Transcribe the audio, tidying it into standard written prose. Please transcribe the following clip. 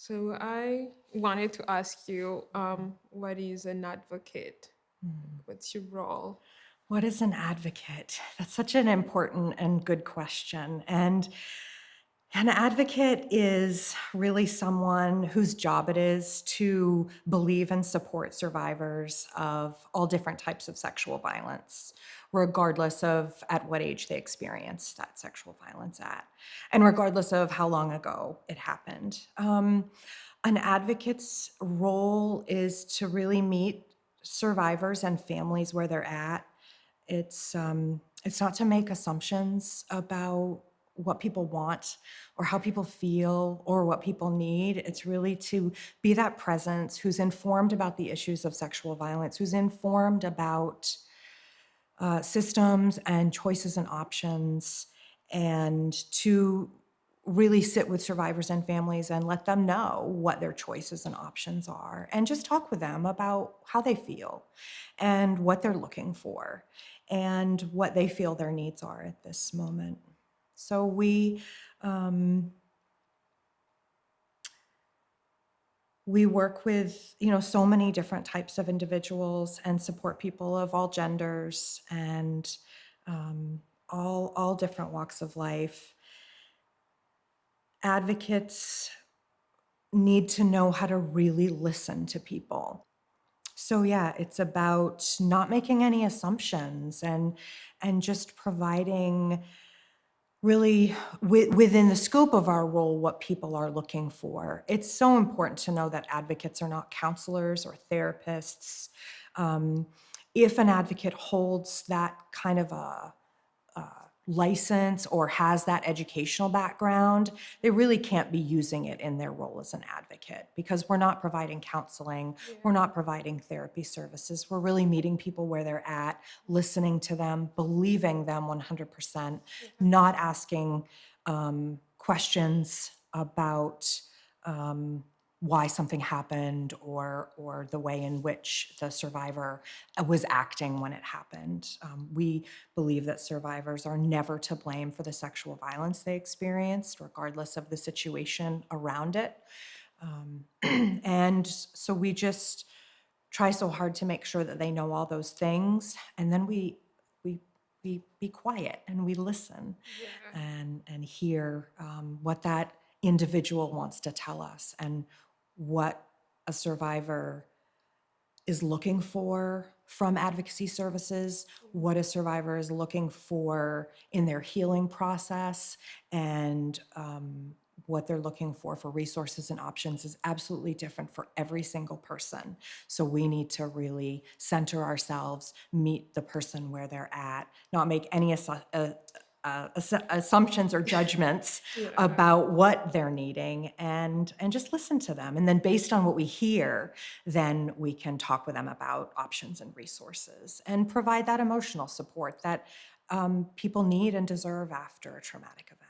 So I wanted to ask you, what is an advocate? What's your role? What is an advocate? That's such an important and good question. And an advocate is really someone whose job it is to believe and support survivors of all different types of sexual violence, regardless of at what age they experienced that sexual violence at, and regardless of how long ago it happened. An advocate's role is to really meet survivors and families where they're at. It's not to make assumptions about what people want or how people feel or what people need. It's really to be that presence who's informed about the issues of sexual violence, who's informed about systems and choices and options, and to really sit with survivors and families and let them know what their choices and options are, and just talk with them about how they feel and what they're looking for and what they feel their needs are at this moment. So we work with, so many different types of individuals and support people of all genders and all different walks of life. Advocates need to know how to really listen to people. So yeah, it's about not making any assumptions and just providing really within the scope of our role what people are looking for. It's so important to know that advocates are not counselors or therapists. If an advocate holds that kind of a license or has that educational background, they really can't be using it in their role as an advocate, because we're not providing counseling, we're not providing therapy services. We're really meeting people where they're at, listening to them, believing them 100%, not asking questions about why something happened or the way in which the survivor was acting when it happened. We believe that survivors are never to blame for the sexual violence they experienced, regardless of the situation around it. And so we just try so hard to make sure that they know all those things, and then we be quiet and we listen and hear what that individual wants to tell us and what a survivor is looking for from advocacy services, what a survivor is looking for in their healing process, and what they're looking for resources and options is absolutely different for every single person. So we need to really center ourselves, meet the person where they're at, not make any assumptions or judgments about what they're needing, and just listen to them. And then based on what we hear, then we can talk with them about options and resources and provide that emotional support that people need and deserve after a traumatic event.